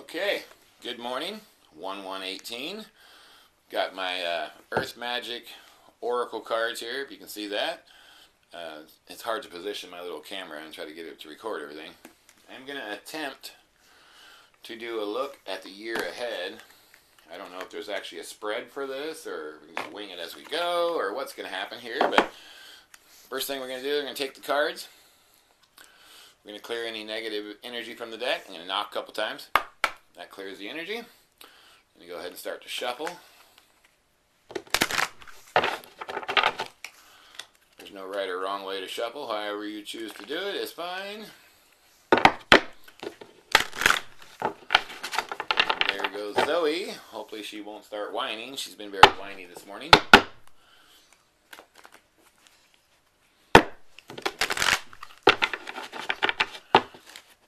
Okay, good morning, 1/1/18. Got my Earth Magic Oracle cards here, if you can see that. It's hard to position my little camera and try to get it to record everything. I'm going to attempt to do a look at the year ahead. I don't know if there's actually a spread for this, or we can just wing it as we go, or what's going to happen here, but first thing we're going to do, we're going to take the cards. We're going to clear any negative energy from the deck. I'm going to knock a couple times. That clears the energy. I'm going to go ahead and start to shuffle. There's no right or wrong way to shuffle. However you choose to do it is fine. There goes Zoe. Hopefully she won't start whining. She's been very whiny this morning.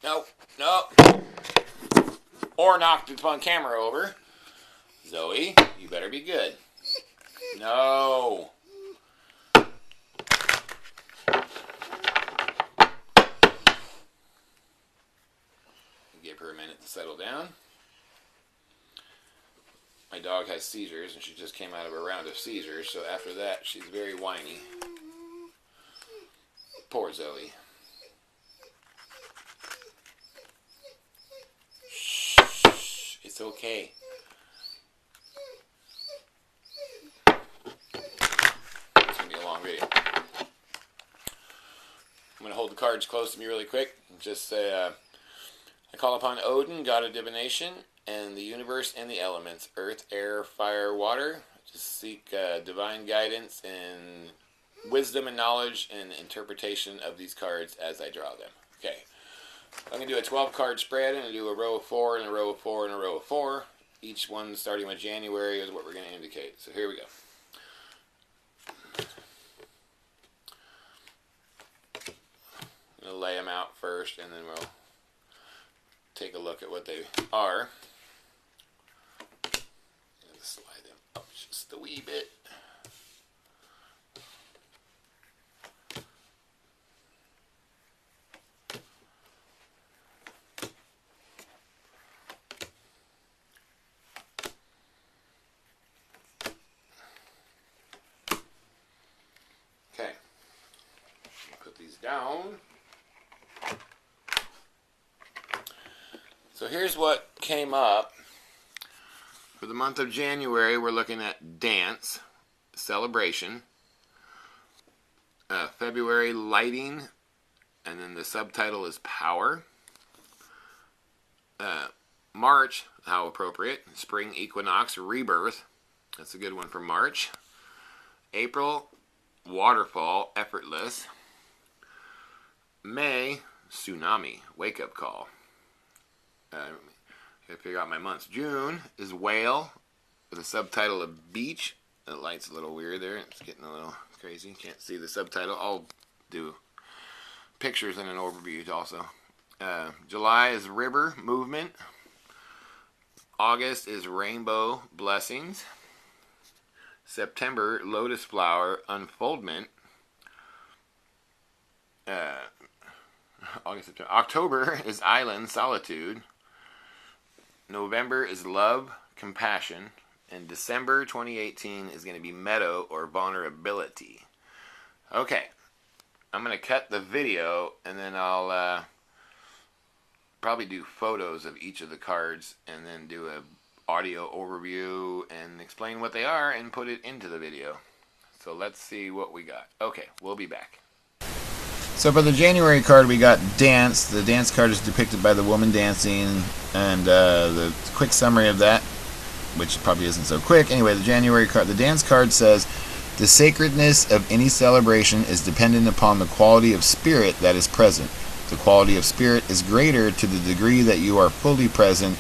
Nope, nope. Or knocked the fun camera over. Zoe, you better be good. No. Give her a minute to settle down. My dog has seizures, and she just came out of a round of seizures, so after that, she's very whiny. Poor Zoe. Shh, it's okay. It's going to be a long video. I'm going to hold the cards close to me really quick and just say, I call upon Odin, god of divination, and the universe and the elements, earth, air, fire, water, to seek divine guidance and wisdom and knowledge and interpretation of these cards as I draw them. Okay, I'm going to do a 12-card spread. I'm going to do a row of 4 and a row of 4 and a row of 4. Each one starting with January is what we're going to indicate. So here we go. I'm going to lay them out first, and then we'll take a look at what they are. And slide them up just a wee bit. Okay. Put these down. So here's what came up. For the month of January, we're looking at dance, celebration. February, lighting, and then the subtitle is power. March, how appropriate, spring equinox, rebirth. That's a good one for March. April, waterfall, effortless. May, tsunami, wake-up call. I figure out my months. June is whale with a subtitle of beach. The light's a little weird there. It's getting a little crazy. Can't see the subtitle. I'll do pictures and an overview also. July is river movement. August is rainbow blessings. September, lotus flower unfoldment. August, September. October is island solitude. November is love, compassion, and December 2018 is going to be meadow or vulnerability. Okay, I'm going to cut the video and then I'll probably do photos of each of the cards and then do a audio overview and explain what they are and put it into the video. So let's see what we got. Okay, we'll be back. So for the January card, we got dance. The dance card is depicted by the woman dancing, and the quick summary of that, which probably isn't so quick. Anyway, the January card, the dance card says, the sacredness of any celebration is dependent upon the quality of spirit that is present. The quality of spirit is greater to the degree that you are fully present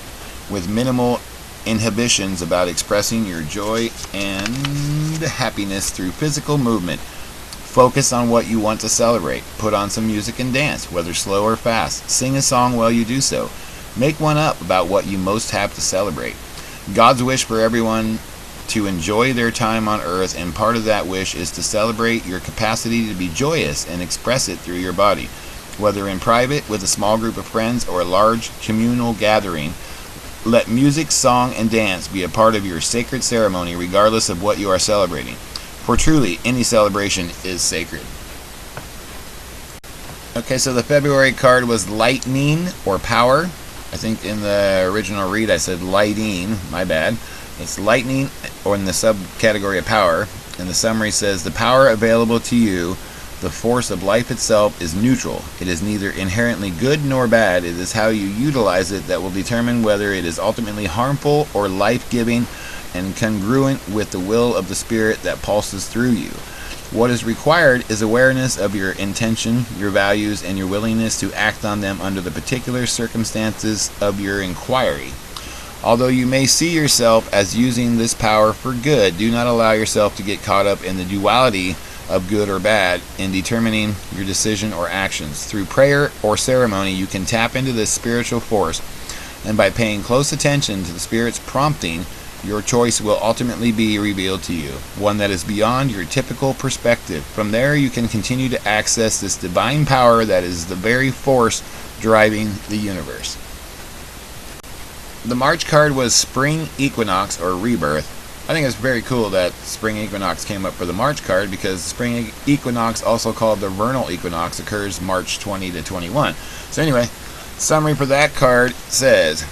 with minimal inhibitions about expressing your joy and happiness through physical movement. Focus on what you want to celebrate. Put on some music and dance, whether slow or fast. Sing a song while you do so. Make one up about what you most have to celebrate. God's wish for everyone to enjoy their time on earth, and part of that wish is to celebrate your capacity to be joyous and express it through your body. Whether in private with a small group of friends or a large communal gathering, Let music, song, and dance be a part of your sacred ceremony regardless of what you are celebrating. For truly, any celebration is sacred. Okay, so the February card was lightning or power. I think in the original read I said lighting, my bad. It's lightning, or in the subcategory of power. And the summary says, the power available to you, the force of life itself, is neutral. It is neither inherently good nor bad. It is how you utilize it that will determine whether it is ultimately harmful or life-giving and congruent with the will of the Spirit that pulses through you. What is required is awareness of your intention, your values, and your willingness to act on them under the particular circumstances of your inquiry. Although you may see yourself as using this power for good, do not allow yourself to get caught up in the duality of good or bad in determining your decision or actions. Through prayer or ceremony, you can tap into this spiritual force, and by paying close attention to the Spirit's prompting, your choice will ultimately be revealed to you, one that is beyond your typical perspective. From there, you can continue to access this divine power that is the very force driving the universe. The March card was Spring Equinox or Rebirth. I think it's very cool that Spring Equinox came up for the March card, because Spring Equinox, also called the Vernal Equinox, occurs March 20 to 21. So anyway, summary for that card says,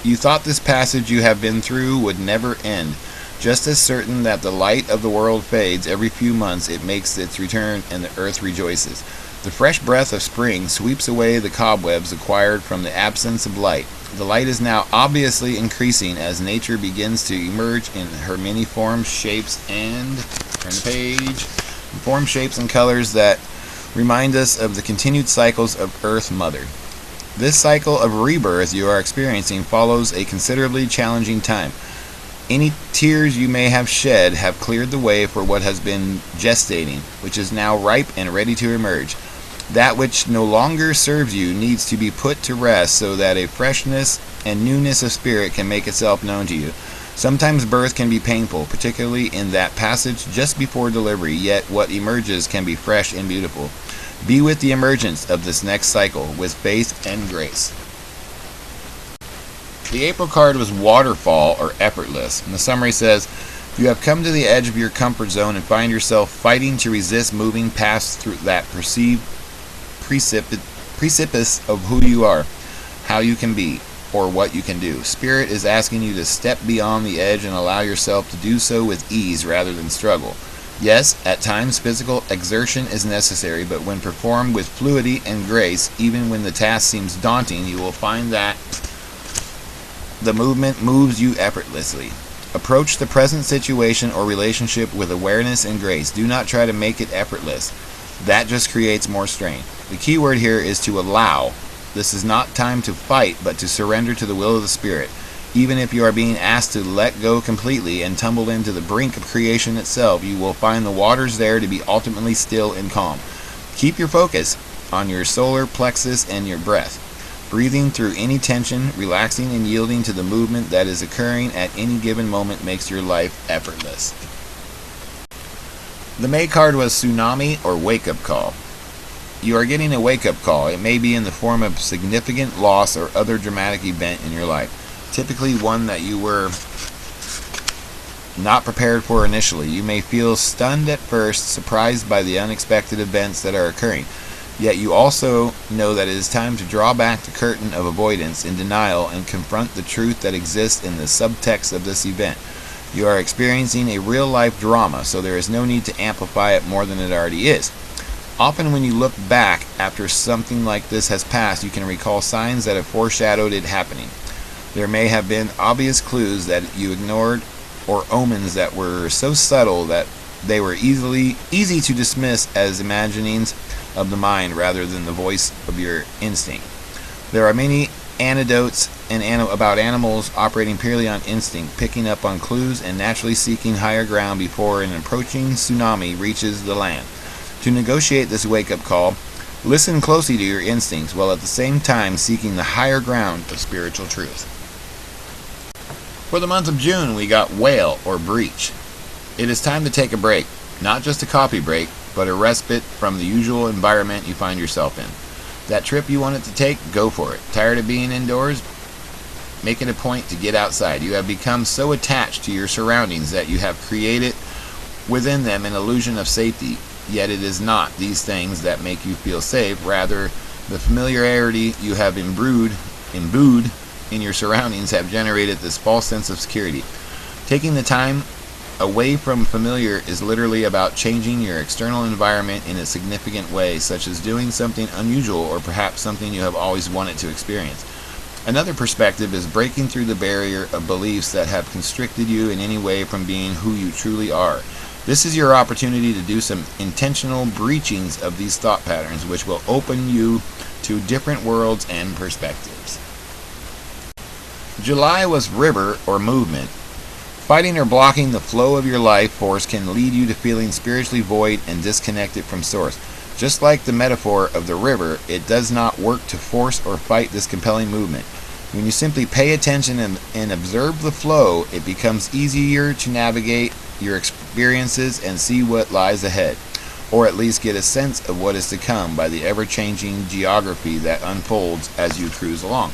you thought this passage you have been through would never end. Just as certain that the light of the world fades every few months, it makes its return and the earth rejoices. The fresh breath of spring sweeps away the cobwebs acquired from the absence of light. The light is now obviously increasing as nature begins to emerge in her many forms, shapes, and forms, shapes, and colors that remind us of the continued cycles of Earth Mother. This cycle of rebirth you are experiencing follows a considerably challenging time. Any tears you may have shed have cleared the way for what has been gestating, which is now ripe and ready to emerge. That which no longer serves you needs to be put to rest so that a freshness and newness of spirit can make itself known to you. Sometimes birth can be painful, particularly in that passage just before delivery, yet what emerges can be fresh and beautiful. Be with the emergence of this next cycle with faith and grace. The April card was Waterfall or Effortless, and the summary says, you have come to the edge of your comfort zone and find yourself fighting to resist moving past through that perceived precipice of who you are, how you can be, or what you can do. Spirit is asking you to step beyond the edge and allow yourself to do so with ease rather than struggle. Yes, at times physical exertion is necessary, but when performed with fluidity and grace, even when the task seems daunting, you will find that the movement moves you effortlessly. Approach the present situation or relationship with awareness and grace. Do not try to make it effortless. That just creates more strain. The key word here is to allow. This is not time to fight, but to surrender to the will of the Spirit. Even if you are being asked to let go completely and tumble into the brink of creation itself, you will find the waters there to be ultimately still and calm. Keep your focus on your solar plexus and your breath. Breathing through any tension, relaxing and yielding to the movement that is occurring at any given moment makes your life effortless. The May card was Tsunami or Wake-Up Call. You are getting a wake-up call. It may be in the form of significant loss or other dramatic event in your life. Typically one that you were not prepared for initially. You may feel stunned at first, surprised by the unexpected events that are occurring. Yet you also know that it is time to draw back the curtain of avoidance and denial and confront the truth that exists in the subtext of this event. You are experiencing a real-life drama, so there is no need to amplify it more than it already is. Often when you look back after something like this has passed, you can recall signs that have foreshadowed it happening. There may have been obvious clues that you ignored or omens that were so subtle that they were easy to dismiss as imaginings of the mind rather than the voice of your instinct. There are many anecdotes about animals operating purely on instinct, picking up on clues and naturally seeking higher ground before an approaching tsunami reaches the land. To negotiate this wake-up call, listen closely to your instincts while at the same time seeking the higher ground of spiritual truth. For the month of June, we got Whale or Breach. It is time to take a break, not just a coffee break, but a respite from the usual environment you find yourself in. That trip you wanted to take, go for it. Tired of being indoors? make it a point to get outside. You have become so attached to your surroundings that you have created within them an illusion of safety. Yet it is not these things that make you feel safe. Rather, the familiarity you have imbued in your surroundings have generated this false sense of security. Taking the time away from familiar is literally about changing your external environment in a significant way, such as doing something unusual or perhaps something you have always wanted to experience. Another perspective is breaking through the barrier of beliefs that have constricted you in any way from being who you truly are. This is your opportunity to do some intentional breachings of these thought patterns, which will open you to different worlds and perspectives. July was river or movement. Fighting or blocking the flow of your life force can lead you to feeling spiritually void and disconnected from source. Just like the metaphor of the river, it does not work to force or fight this compelling movement. When you simply pay attention and observe the flow, it becomes easier to navigate your experiences and see what lies ahead, or at least get a sense of what is to come by the ever-changing geography that unfolds as you cruise along.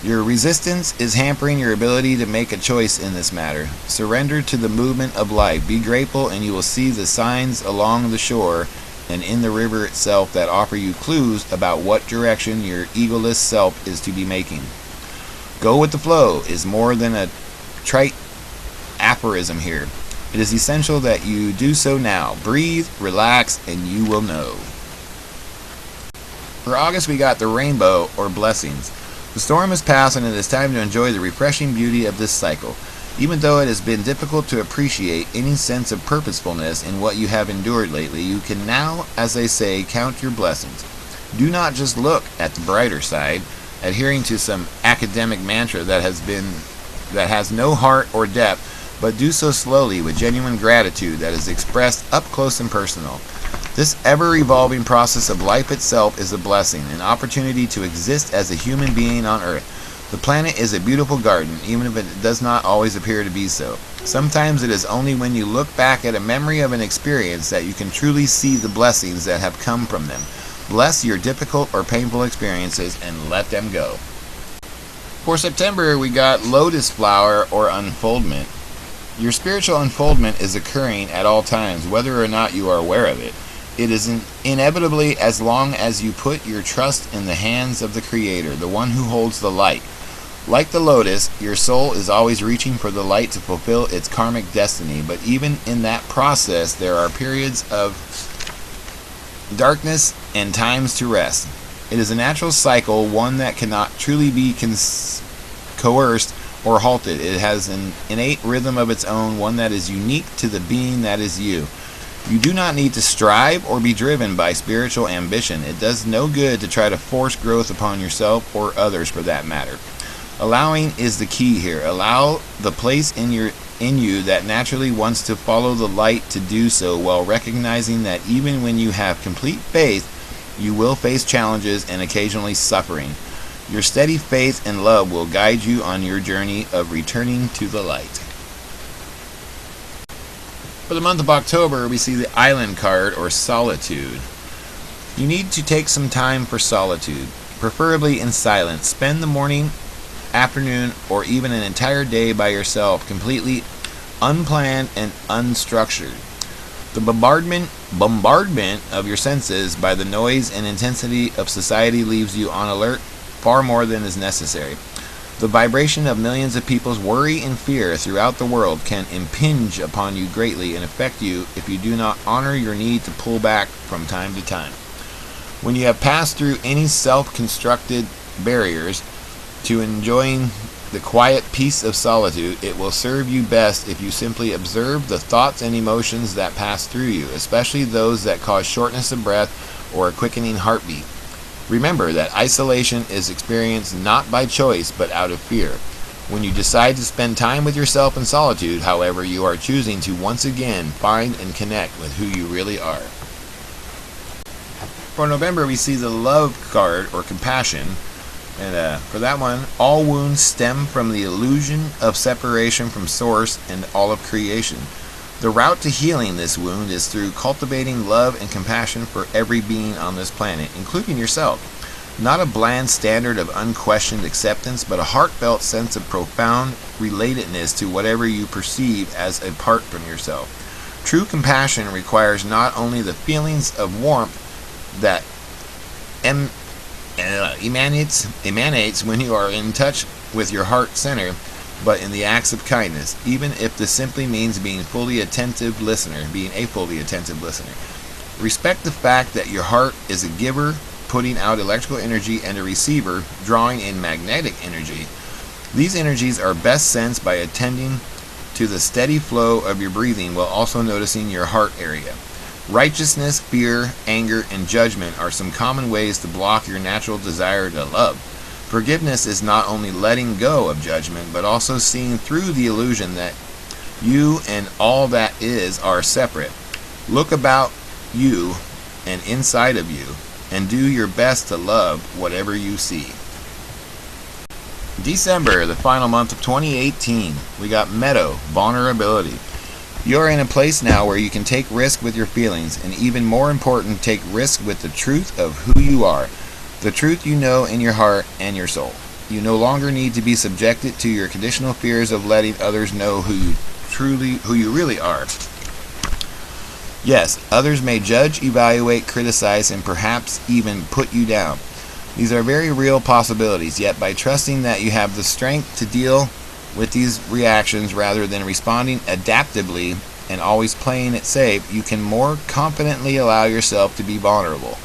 Your resistance is hampering your ability to make a choice in this matter. Surrender to the movement of life. Be grateful and you will see the signs along the shore and in the river itself that offer you clues about what direction your egoless self is to be making. Go with the flow is more than a trite aphorism here. It is essential that you do so now. Breathe, relax, and you will know. For August, we got the rainbow or blessings. The storm has passed and it is time to enjoy the refreshing beauty of this cycle. Even though it has been difficult to appreciate any sense of purposefulness in what you have endured lately, you can now, as they say, count your blessings. Do not just look at the brighter side, adhering to some academic mantra that has no heart or depth, but do so slowly with genuine gratitude that is expressed up close and personal. This ever-evolving process of life itself is a blessing, an opportunity to exist as a human being on Earth. The planet is a beautiful garden, even if it does not always appear to be so. Sometimes it is only when you look back at a memory of an experience that you can truly see the blessings that have come from them. Bless your difficult or painful experiences and let them go. For September, we got lotus flower or unfoldment. Your spiritual unfoldment is occurring at all times, whether or not you are aware of it. It is inevitably as long as you put your trust in the hands of the Creator, the one who holds the light. Like the lotus, your soul is always reaching for the light to fulfill its karmic destiny, but even in that process, there are periods of darkness and times to rest. It is a natural cycle, one that cannot truly be coerced or halted. It has an innate rhythm of its own, one that is unique to the being that is you. You do not need to strive or be driven by spiritual ambition. It does no good to try to force growth upon yourself or others for that matter. Allowing is the key here. Allow the place in you that naturally wants to follow the light to do so, while recognizing that even when you have complete faith, you will face challenges and occasionally suffering. Your steady faith and love will guide you on your journey of returning to the light. For the month of October, we see the Island card, or solitude. You need to take some time for solitude, preferably in silence. Spend the morning, afternoon, or even an entire day by yourself, completely unplanned and unstructured. The bombardment of your senses by the noise and intensity of society leaves you on alert far more than is necessary. The vibration of millions of people's worry and fear throughout the world can impinge upon you greatly and affect you if you do not honor your need to pull back from time to time. When you have passed through any self-constructed barriers to enjoying the quiet peace of solitude, it will serve you best if you simply observe the thoughts and emotions that pass through you, especially those that cause shortness of breath or a quickening heartbeat. Remember that isolation is experienced not by choice but out of fear. When you decide to spend time with yourself in solitude, however, you are choosing to once again find and connect with who you really are. For November, we see the love card, or compassion. And for that one, all wounds stem from the illusion of separation from source and all of creation. The route to healing this wound is through cultivating love and compassion for every being on this planet, including yourself. Not a bland standard of unquestioned acceptance, but a heartfelt sense of profound relatedness to whatever you perceive as apart from yourself. True compassion requires not only the feelings of warmth that emanates when you are in touch with your heart center, but in the acts of kindness, even if this simply means being a fully attentive listener. Respect the fact that your heart is a giver, putting out electrical energy, and a receiver, drawing in magnetic energy. These energies are best sensed by attending to the steady flow of your breathing while also noticing your heart area. Righteousness, fear, anger, and judgment are some common ways to block your natural desire to love. Forgiveness is not only letting go of judgment, but also seeing through the illusion that you and all that is are separate. Look about you and inside of you, and do your best to love whatever you see. December, the final month of 2018, we got Meadow, vulnerability. You're in a place now where you can take risk with your feelings, and even more important, take risk with the truth of who you are, the truth you know in your heart and your soul. You no longer need to be subjected to your conditional fears of letting others know who you really are. Yes, others may judge, evaluate, criticize, and perhaps even put you down. These are very real possibilities, yet by trusting that you have the strength to deal with these reactions rather than responding adaptively and always playing it safe, you can more confidently allow yourself to be vulnerable.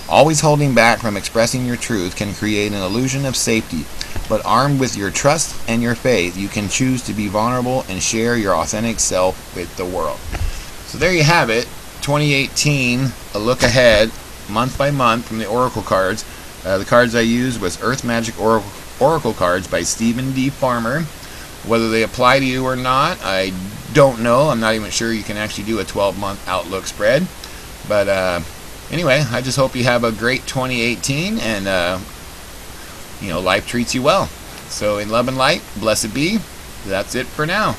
Always holding back from expressing your truth can create an illusion of safety, but armed with your trust and your faith, you can choose to be vulnerable and share your authentic self with the world. So there you have it, 2018, a look ahead, month by month from the Oracle cards. The cards I used was Earth Magic Oracle cards by Stephen D. Farmer. Whether they apply to you or not, I don't know. I'm not even sure you can actually do a 12-month outlook spread. But anyway, I just hope you have a great 2018 and life treats you well. So in love and light, blessed be. That's it for now.